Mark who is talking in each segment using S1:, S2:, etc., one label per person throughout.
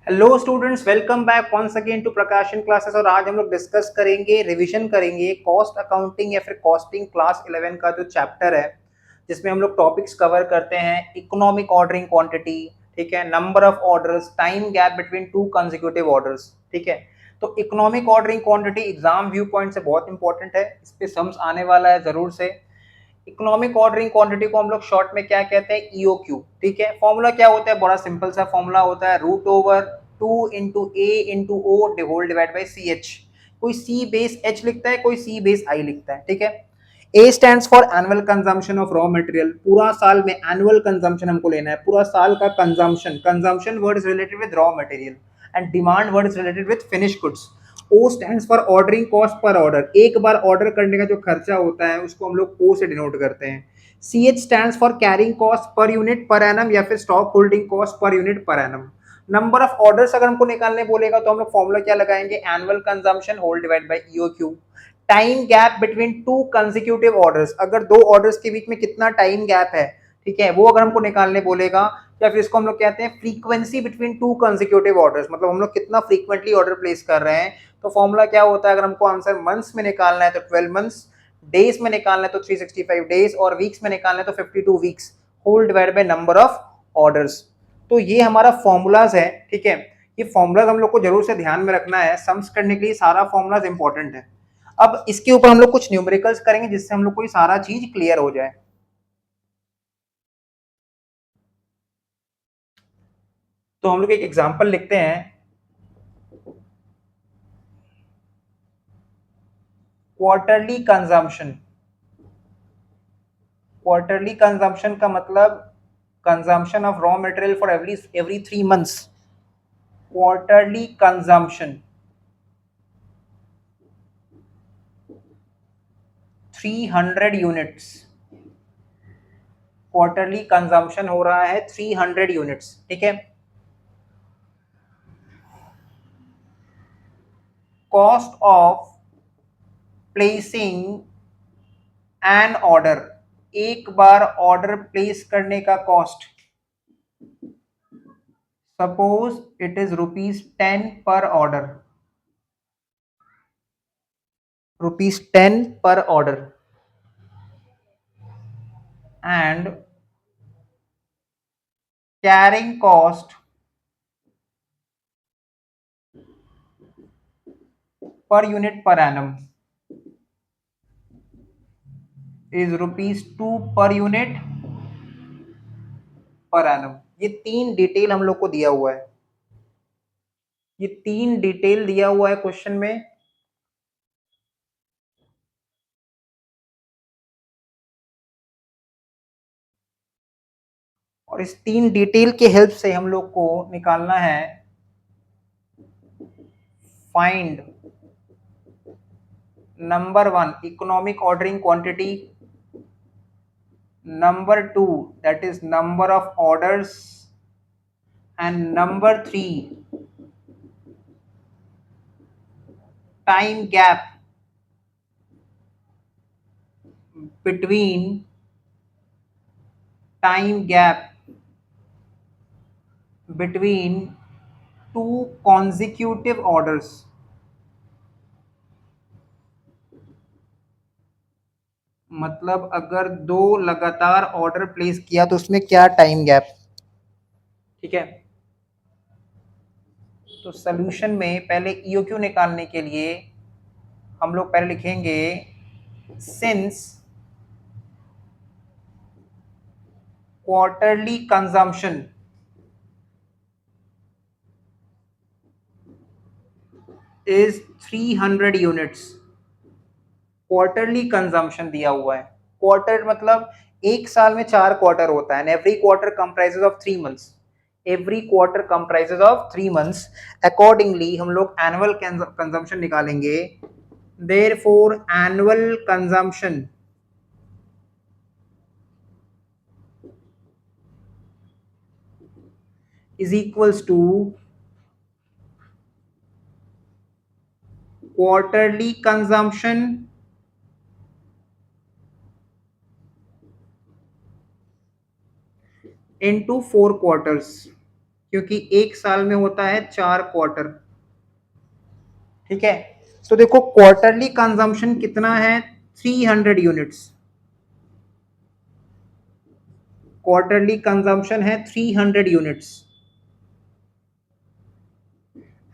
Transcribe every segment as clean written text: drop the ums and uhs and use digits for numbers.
S1: Hello students, welcome back once again to Prakashan classes. और आज हम लोग डिस्कस करेंगे, रिवीजन करेंगे कॉस्ट अकाउंटिंग या फिर कॉस्टिंग क्लास 11 का जो चैप्टर है, जिसमें हम लोग टॉपिक्स कवर करते हैं। इकोनॉमिक ऑर्डरिंग क्वांटिटी, ठीक है, number of orders, time gap between two consecutive orders, ठीक है। तो economic ordering quantity exam view point से बहुत इंपॉर्टेंट है, इस पे सम्स आने वाला है जरूर से। इकोनॉमिक ऑर्डरिंग क्वांटिटी को हम लोग शॉर्ट में क्या कहते हैं, ईओक्यू, ठीक है। फॉर्मूला क्या होता है, बड़ा सिंपल सा फॉर्मूला होता है, root over 2 into A into O whole divide by C H. कोई सी बेस एच लिखता है, कोई सी बेस आई लिखता है, ठीक है। ए stands for annual consumption of raw material, पूरा साल में एनुअल कंजम्पशन हमको लेना है, पूरा साल का consumption. Consumption word is related with raw material and demand word is related with finish goods. O stands for ordering cost पर ऑर्डर, एक बार ऑर्डर करने का जो खर्चा होता है उसको हम लोग ओ से डिनोट करते हैं। C H stands for carrying cost per unit per annum या फिर stock holding cost per unit per annum. Number of orders अगर हमको निकालने बोलेगा तो हम लोग फॉर्मूला क्या लगाएंगे, annual consumption whole divide by EOQ. Time gap between two consecutive orders, अगर दो ऑर्डर्स के बीच में कितना टाइम गैप है, ठीक है, वो अगर हमको निकालने बोलेगा। या फिर इसको हम लोग कहते हैं frequency between two consecutive orders, मतलब हम लोग कितना फ्रीक्वेंटली ऑर्डर प्लेस कर रहे हैं। तो फॉर्मूला क्या होता है, अगर हमको आंसर मंथ्स में निकालना है तो 12 मंथ्स, डेज में निकालना है तो 365 डेज, और वीक्स में निकालना है तो 52 weeks, whole divide by number of orders. तो ये हमारा फॉर्मूलाज है, ठीक है। ये फॉर्मूलाज हम लोग को जरूर से ध्यान में रखना है, सम्स करने के लिए सारा फॉर्मूलाज इंपॉर्टेंट है। अब इसके ऊपर हम लोग कुछ न्यूमेरिकल्स करेंगे जिससे हम लोग को ये सारा चीज क्लियर हो जाए। तो हम लोग एक एग्जांपल लिखते हैं, क्वार्टरली कंजम्पशन। क्वार्टरली कंजम्पशन का मतलब consumption of raw material for every 3 months. Quarterly consumption 300 units. Quarterly consumption हो रहा है 300 यूनिट्स, ठीक है। Cost of placing an order, एक बार ऑर्डर प्लेस करने का कॉस्ट, सपोज इट इज ₹10 पर ऑर्डर, ₹10 पर order, and carrying cost per unit per annum is ₹2 पर यूनिट पर एनम। ये तीन डिटेल हम लोग को दिया हुआ है, ये तीन डिटेल दिया हुआ है क्वेश्चन में। और इस तीन डिटेल के हेल्प से हम लोग को निकालना है, find number 1 economic ordering quantity, number 2 that is number of orders, and number 3 time gap between time gap between two consecutive orders। मतलब अगर दो लगातार ऑर्डर प्लेस किया तो उसमें क्या टाइम गैप, ठीक है। तो सॉल्यूशन में पहले ईओक्यू निकालने के लिए हम लोग पहले लिखेंगे, since quarterly consumption is 300 units. Quarterly consumption दिया हुआ है, क्वार्टर मतलब एक साल में 4 क्वार्टर होता है, every quarter comprises of 3 months, every quarter comprises of 3 months. Accordingly हम लोग एनुअल कंजम्पशन निकालेंगे, therefore annual consumption is equals to quarterly consumption into 4 quarters. क्योंकि एक साल में होता है 4 क्वार्टर। ठीक है, तो देखो क्वार्टरली कंजम्पशन कितना है, 300 यूनिट्स। क्वार्टरली कंजम्पशन है 300 यूनिट्स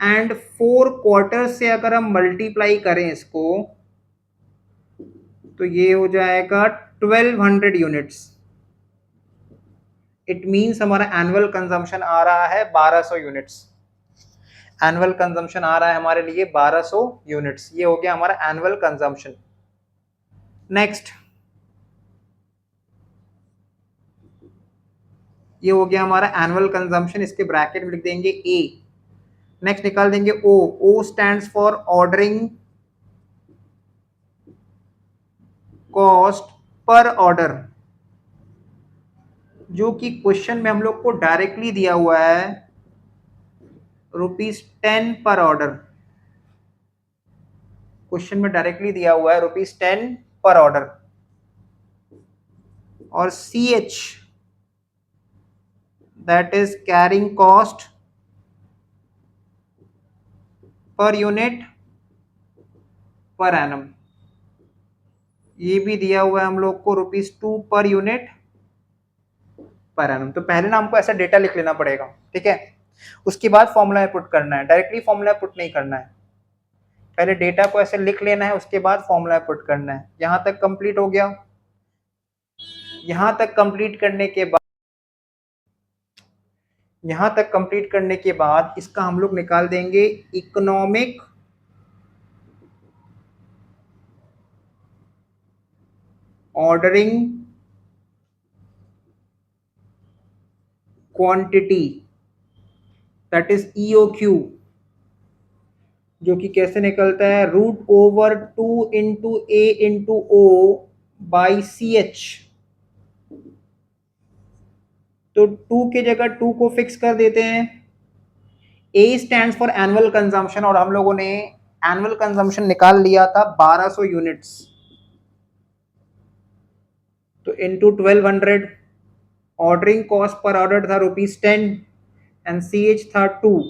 S1: एंड 4 क्वार्टर से अगर हम मल्टीप्लाई करें इसको तो ये हो जाएगा 1200 यूनिट्स। इट मींस हमारा एनुअल कंजम्पशन आ रहा है 1200 यूनिट्स। एनुअल कंजम्पशन आ रहा है हमारे लिए 1200 यूनिट्स। ये हो गया हमारा एनुअल कंजम्पशन। नेक्स्ट, ये हो गया हमारा एनुअल कंजम्पशन, इसके ब्रैकेट में लिख देंगे ए। नेक्स्ट निकाल देंगे O. O stands for ordering cost पर ऑर्डर, जो कि क्वेश्चन में हम लोग को डायरेक्टली दिया हुआ है ₹10 पर ऑर्डर। क्वेश्चन में डायरेक्टली दिया हुआ है ₹10 पर ऑर्डर। और CH that is carrying cost per unit per annum, ये भी दिया हुआ है हम लोग को ₹2 पर यूनिट पर एनम। तो पहले ना हमको ऐसा डेटा लिख लेना पड़ेगा, ठीक है, उसके बाद फॉर्मूला पुट करना है। डायरेक्टली फॉर्मूला पुट नहीं करना है, पहले डेटा को ऐसे लिख लेना है, उसके बाद फॉर्मूला पुट करना है। यहां तक कंप्लीट हो गया। यहां तक कंप्लीट करने के बाद इसका हम लोग निकाल देंगे economic ordering quantity that is EOQ, जो कि कैसे निकलता है √2 into A into O by CH। तो 2 के जगह 2 को फिक्स कर देते हैं। A stands for annual consumption, और हम लोगों ने एनुअल कंजम्पशन निकाल लिया था 1200 यूनिट्स, तो इंटू 1200। ऑर्डरिंग कॉस्ट पर ऑर्डर था ₹10 एंड CH था 2।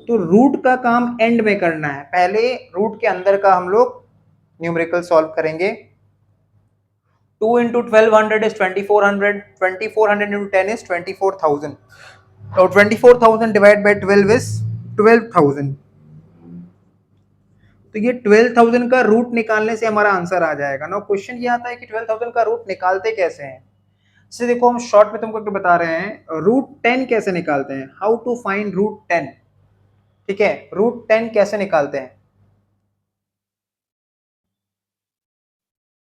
S1: तो रूट का काम एंड में करना है, पहले रूट के अंदर का हम लोग न्यूमेरिकल सॉल्व करेंगे। 2 into 1200 is 2400, 2400 into 10 is 24,000, और 24,000 divided by 12 is 12,000। तो ये 12,000 का रूट निकालने से हमारा आंसर आ जाएगा ना। क्वेश्चन ये आता है कि 12,000 का रूट निकालते कैसे हैं। से देखो हम शॉर्ट में तुमको बता रहे हैं, √10 कैसे निकालते हैं, हाउ टू फाइंड √10। ठीक है, √10 कैसे निकालते हैं।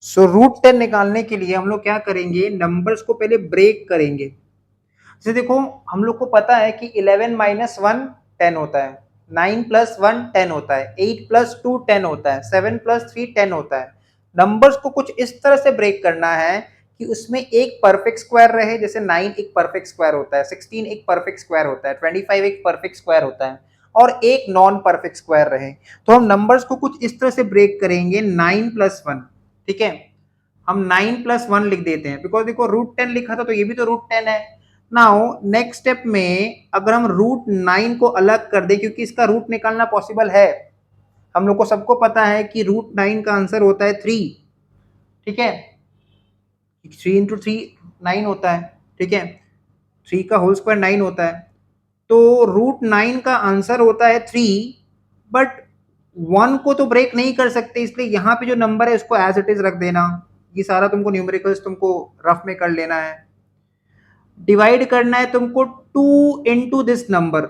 S1: सो √10 निकालने के लिए हम लोग क्या करेंगे, नंबर्स को पहले ब्रेक करेंगे। जैसे देखो हम लोग को पता है कि 11 - 1 10 होता है, 9 + 1 10 होता है, 8 + 2 10 होता है, 7 + 3 10 होता है। नंबर्स को कुछ इस तरह से ब्रेक करना है कि उसमें एक परफेक्ट स्क्वायर रहे, जैसे 9 एक परफेक्ट स्क्वायर होता है, 16 एक परफेक्ट स्क्वायर होता है, 25 एक परफेक्ट स्क्वायर होता है, और एक नॉन परफेक्ट स्क्वायर रहे। तो हम नंबर्स को कुछ इस तरह से ब्रेक करेंगे, 9 + 1। ठीक है, हम 9 + 1 लिख देते हैं, बिकॉज देखो √10 लिखा था तो ये भी तो √10 है। नाउ नेक्स्ट स्टेप में अगर हम √9 को अलग कर दें, क्योंकि इसका रूट निकालना पॉसिबल है, हम लोग को सबको पता है कि √9 का आंसर होता है 3। ठीक है, 3 इंटू 3 9 होता है। ठीक है, 3 का होल स्क्वायर 9 होता है, तो √9 का आंसर होता है 3। बट 1 को तो ब्रेक नहीं कर सकते, इसलिए यहाँ पे जो नंबर है उसको एज इट इज रख देना। ये सारा तुमको न्यूमेरिकल्स तुमको रफ में कर लेना है। डिवाइड करना है तुमको 2 इंटू दिस नंबर,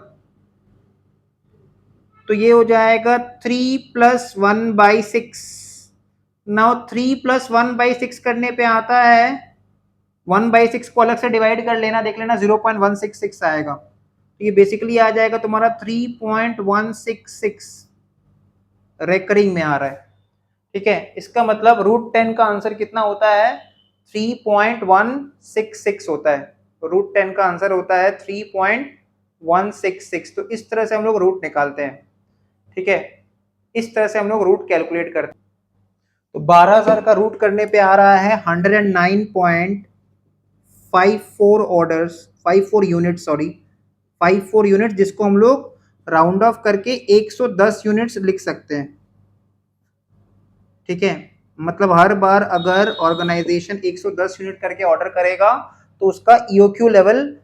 S1: तो ये हो जाएगा 3 + 1/6। नाउ 3 + 1/6 करने पे आता है 1/6 को अलग से डिवाइड कर लेना, देख लेना 0.166 आएगा। तो ये बेसिकली आ जाएगा तुम्हारा 3.166 रेकरिंग में आ रहा है। ठीक है, इसका मतलब √10 का आंसर कितना होता है, 3.166 होता है। तो √10 का आंसर होता है 3.166। तो इस तरह से हम लोग रूट निकालते हैं। ठीक है, इस तरह से हम लोग रूट कैलकुलेट करते हैं। तो 12,000 का रूट करने पे आ रहा है 109.54 ऑर्डर्स, 54 यूनिट सॉरी, 54 यूनिट, जिसको हम लोग राउंड ऑफ करके 110 यूनिट्स लिख सकते हैं। ठीक है, मतलब हर बार अगर ऑर्गेनाइजेशन 110 यूनिट करके ऑर्डर करेगा तो उसका ईओक्यू लेवल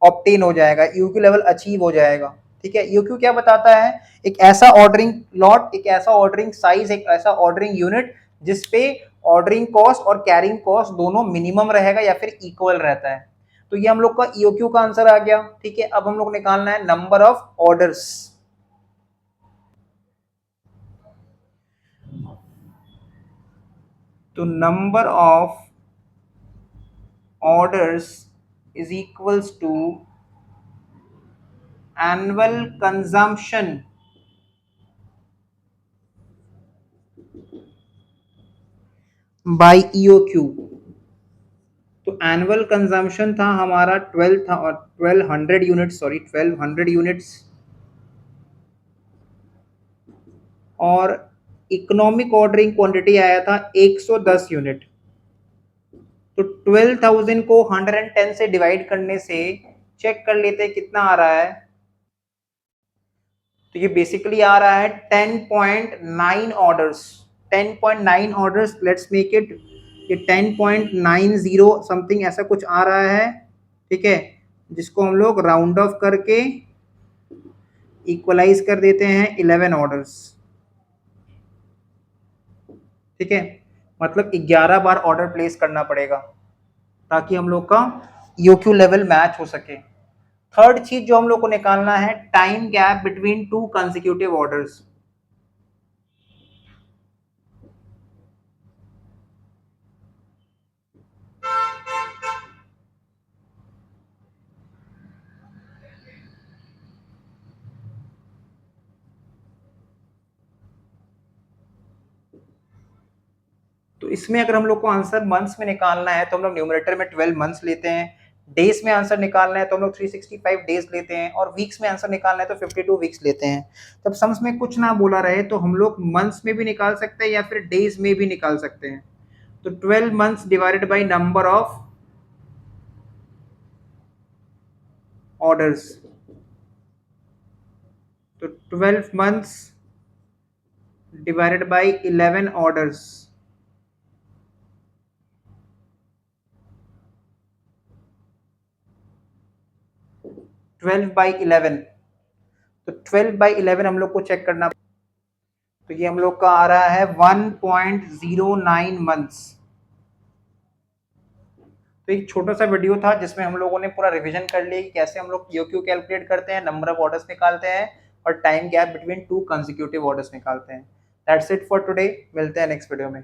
S1: ऑब्टेन हो जाएगा, ईओक्यू लेवल अचीव हो जाएगा। ठीक है, ईओक्यू क्या बताता है? एक ऐसा ऑर्डरिंग लॉट, एक ऐसा ऑर्डरिंग साइज, एक ऐसा ऑर्डरिंग यूनिट जिसपे ऑर्डरिंग कॉस्ट और कैरिंग कॉस्ट दोनों मिनिमम रहेगा या फिर इक्वल रहता है। तो ये हम लोग का ईओक्यू का आंसर आ गया। ठीक है, अब हम लोग निकालना है नंबर ऑफ ऑर्डर्स। तो number of orders is equals to annual consumption by EOQ। तो एनुअल कंजम्पशन था हमारा 1200 यूनिट्स, सॉरी 1200 यूनिट्स, और इकोनॉमिक ऑर्डरिंग क्वांटिटी आया था 110 यूनिट। तो 12,000 को 110 से डिवाइड करने से चेक कर लेते हैं कितना आ रहा है। तो ये बेसिकली आ रहा है 10.9 orders. 10.9 orders, let's make it ये 10.90 समथिंग ऐसा कुछ आ रहा है। ठीक है, जिसको हम लोग राउंड ऑफ करके इक्वलाइज कर देते हैं 11 ऑर्डर्स। ठीक है, मतलब 11 बार ऑर्डर प्लेस करना पड़ेगा ताकि हम लोग का ईओक्यू लेवल मैच हो सके। थर्ड चीज जो हम लोग को निकालना है, time gap between two consecutive orders. तो इसमें अगर हम लोग को आंसर मंथ्स में निकालना है तो हम लोग न्यूमरेटर में 12 मंथ्स लेते हैं, डेज में आंसर निकालना है तो हम लोग 365 डेज लेते हैं, और वीक्स में आंसर निकालना है तो 52 वीक्स लेते हैं। तब सम्स में कुछ ना बोला रहे तो हम लोग मंथ्स में भी निकाल सकते हैं या फिर डेज में भी निकाल सकते हैं। तो 12 months divided by number of orders, तो 12 मंथ्स डिवाइडेड बाई 11 ऑर्डर्स, 12/11। तो 12/11 हम लोग को चेक करना, तो ये हम लोग का आ रहा है 1.09 मंथ्स। तो एक छोटा सा वीडियो था जिसमें हम लोगों ने पूरा रिवीजन कर लिया कि कैसे हम लोग ईओक्यू कैलकुलेट करते हैं, नंबर ऑफ ऑर्डर्स निकालते हैं और time gap between two consecutive orders निकालते हैं। दैट्स इट फॉर टुडे, मिलते हैं नेक्स्ट वीडियो में।